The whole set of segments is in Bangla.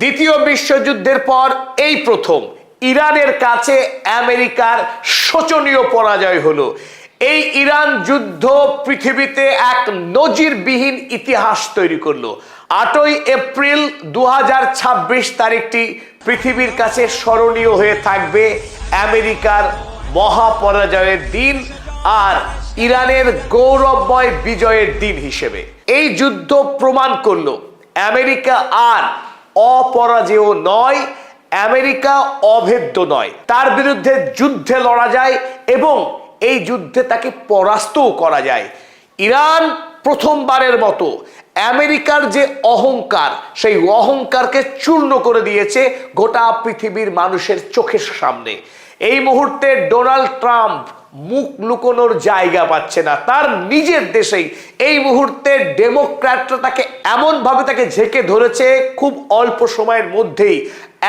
দ্বিতীয় বিশ্বযুদ্ধের পর এই প্রথম ইরানের কাছে আমেরিকার শোচনীয় পরাজয় হলো। এই ইরান যুদ্ধ পৃথিবীতে এক নজিরবিহীন ইতিহাস তৈরি করলো। 8ই এপ্রিল 2026 তারিখটি পৃথিবীর কাছে স্মরণীয় হয়ে থাকবে আমেরিকার মহাপরাজয়ের দিন আর ইরানের গৌরবময় বিজয়ের দিন হিসেবে। এই যুদ্ধ প্রমাণ করলো আমেরিকা আর অপরাজেয় নয়, আমেরিকা অভেদ্য নয়। তার বিরুদ্ধে যুদ্ধে লড়া যায় এবং এই যুদ্ধে তাকে পরাস্তও করা যায়। ইরান প্রথমবারের মতো আমেরিকার যে অহংকার, সেই অহংকারকে চূর্ণ করে দিয়েছে গোটা পৃথিবীর মানুষের চোখের সামনে। এই মুহূর্তে ডোনাল্ড ট্রাম্প মুখ লুকোনোর জায়গা পাচ্ছে না তার নিজের দেশেই। এই মুহূর্তে ডেমোক্র্যাটরা তাকে এমনভাবে তাকে ঝেঁকে ধরেছে, খুব অল্প সময়ের মধ্যেই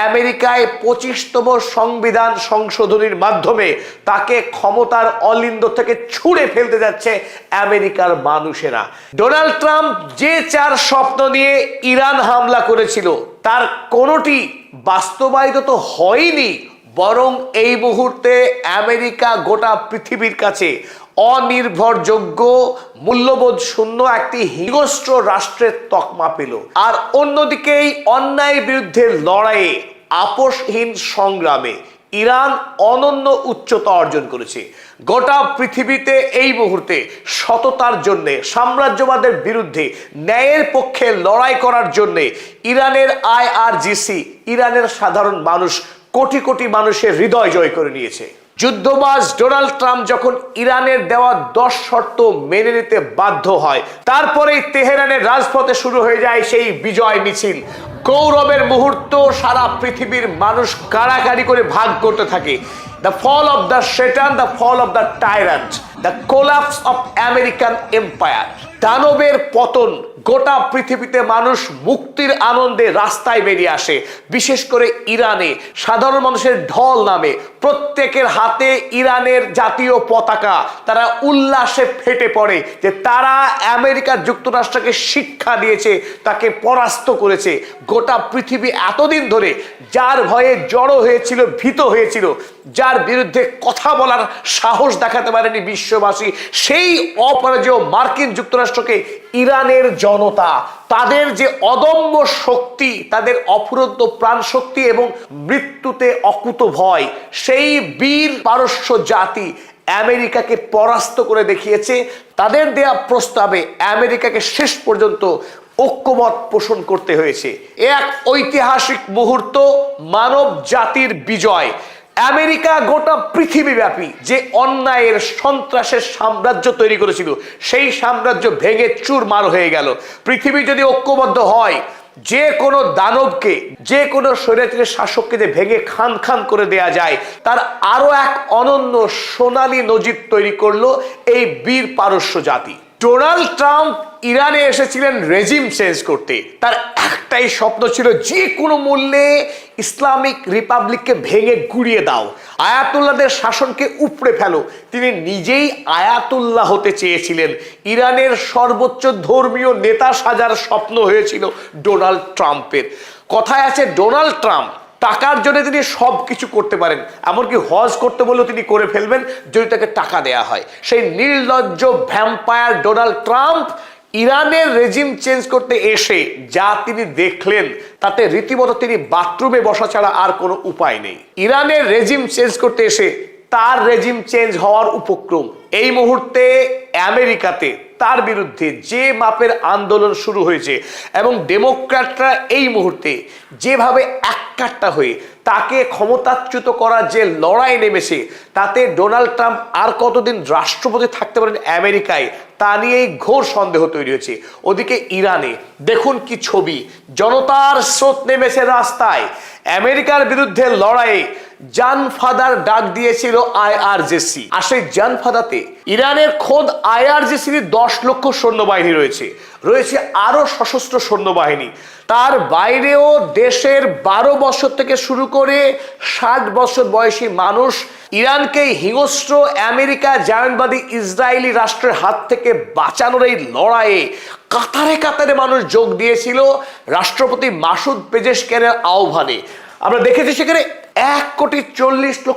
আমেরিকায় 25তম সংবিধান সংশোধনীর মাধ্যমে তাকে ক্ষমতার অলিন্দ থেকে ছুঁড়ে ফেলতে যাচ্ছে আমেরিকার মানুষেরা। ডোনাল্ড ট্রাম্প যে 4 স্বপ্ন নিয়ে ইরান হামলা করেছিল তার কোনোটি বাস্তবায়িত তো হয়নি, বরং এই মুহূর্তে আমেরিকা গোটা পৃথিবীর কাছে অনির্ভরযোগ্য, মূল্যবোধ শূন্য একটি হিংস্র রাষ্ট্রের তকমা পেল। আর অন্যদিকে এই অন্যায়ের বিরুদ্ধে লড়াইয়ে, আপোষহীন সংগ্রামে ইরান অনন্য উচ্চতা অর্জন করেছে। গোটা পৃথিবীতে এই মুহূর্তে সততার জন্য, সাম্রাজ্যবাদের বিরুদ্ধে ন্যায়ের পক্ষে লড়াই করার জন্য ইরানের IRGC, ইরানের সাধারণ মানুষ, কোটি কোটি মানুষের হৃদয় জয় করে নিয়েছে। যুদ্ধবাজ ডোনাল্ড ট্রাম্প যখন ইরানের দেওয়া 10 শর্ত মেনে নিতে বাধ্য হয়, তারপরেই তেহরানের রাজপথে শুরু হয়ে যায় সেই বিজয় মিছিল। গৌরবের মুহূর্ত সারা পৃথিবীর মানুষ কাড়াকাড়ি করে ভাগ করতে থাকে। The fall of the Shaitan, the fall of the tyrant, the collapse of American empire. দানবের পতন। গোটা পৃথিবীতে মানুষ মুক্তির আনন্দে রাস্তায় বেরিয়ে আসে। বিশেষ করে ইরানে সাধারণ মানুষের ঢল নামে, প্রত্যেকের হাতে ইরানের জাতীয় পতাকা। তারা উল্লাসে ফেটে পড়ে যে তারা আমেরিকা যুক্তরাষ্ট্রকে শিক্ষা দিয়েছে, তাকে পরাস্ত করেছে। গোটা পৃথিবী এতদিন ধরে যার ভয়ে জড়ো হয়েছিল, ভীত হয়েছিল, যার বিরুদ্ধে কথা বলার সাহস দেখাতে পারেনি বিশ্ববাসী, সেই অপরাজেয় মার্কিন যুক্তরাষ্ট্রকে ইরানের জনতা, তাদের যে অদম্য শক্তি, তাদের অফুরন্ত প্রাণ শক্তি এবং মৃত্যুতে অকুত ভয়, সেই বীর পারস্য জাতি আমেরিকাকে পরাস্ত করে দেখিয়েছে। তাদের দেয়া প্রস্তাবে আমেরিকাকে শেষ পর্যন্ত ঐক্যমত পোষণ করতে হয়েছে। এক ঐতিহাসিক মুহূর্ত, মানব জাতির বিজয়। আমেরিকা গোটা পৃথিবীব্যাপী যে অন্যায়ের, সন্ত্রাসের সাম্রাজ্য তৈরি করেছিল, সেই সাম্রাজ্য ভেঙে চুরমার হয়ে গেল। পৃথিবী যদি ঐক্যবদ্ধ হয়, যে কোনো দানবকে, যে কোনো স্বৈরাচারী শাসককে যে ভেঙে খান খান করে দেয়া যায়, তার আরো এক অনন্য সোনালী নজির তৈরি করলো এই বীর পারস্য জাতি। ডোনাল্ড ট্রাম্প ইরানে এসেছিলেন রেজিম চেঞ্জ করতে। তার একটাই স্বপ্ন ছিল, যে কোনো মূল্যে ইসলামিক রিপাবলিককে ভেঙে গুড়িয়ে দাও, আয়াতুল্লাহদের শাসনকে উপড়ে ফেলো। তিনি নিজেই আয়াতুল্লাহ হতে চেয়েছিলেন। ইরানের সর্বোচ্চ ধর্মীয় নেতা সাজার স্বপ্ন হয়েছিল ডোনাল্ড ট্রাম্পের। কথায় আছে, ডোনাল্ড ট্রাম্প টাকার জন্য তিনি সব কিছু করতে পারেন, এমনকি হজ করতে বললেও তিনি করে ফেলবেন যদি তাকে টাকা দেয়া হয়। সেই নির্লজ্জ ভ্যাম্পায়ার ডোনাল্ড ট্রাম্প ইরানের রেজিম চেঞ্জ করতে এসে যা তিনি দেখলেন, তাতে রীতিমতো তিনি বাথরুমে বসা ছাড়া আর কোনো উপায় নেই। ইরানের রেজিম চেঞ্জ করতে এসে তার রেজিম চেঞ্জ হওয়ার উপক্রম। এই মুহূর্তে আমেরিকাতে তার বিরুদ্ধে যে মাপের আন্দোলন শুরু হয়েছে এবং ডেমোক্র্যাটরা এই মুহূর্তে যেভাবে এককাট্টা হয়ে তাকে ক্ষমতাচ্যুত করার যে লড়াই নেমেছে, তাতে ডোনাল্ড ট্রাম্প আর কতদিন রাষ্ট্রপতি থাকতে পারেন আমেরিকায়, তা নিয়েই ঘোর সন্দেহ তৈরি হয়েছে। ওদিকে ইরানে দেখুন কি ছবি, জনতার স্রোত নেমেছে রাস্তায় আমেরিকার বিরুদ্ধে লড়াইয়ে। জানফাদার ডাক দিয়েছিল আইআরজিসি। আর সেই জানফাদাতে ইরানের খোদ আইআরজিসির 10 লক্ষ সৈন্যবাহিনী রয়েছে, রয়েছে আরো সশস্ত্র সৈন্যবাহিনী। তার বাইরেও দেশের 12 বছর থেকে শুরু করে 60 বছর বয়সী মানুষ ইরানকে হিংস্র আমেরিকা জায়নবাদী ইসরায়েলি রাষ্ট্রের হাত থেকে বাঁচানোর এই লড়াইয়ে কাতারে কাতারে মানুষ যোগ দিয়েছিল রাষ্ট্রপতি মাসুদ পেজেশকিয়ানের আহ্বানে। আমরা দেখেছি সেখানে 1,40,00,000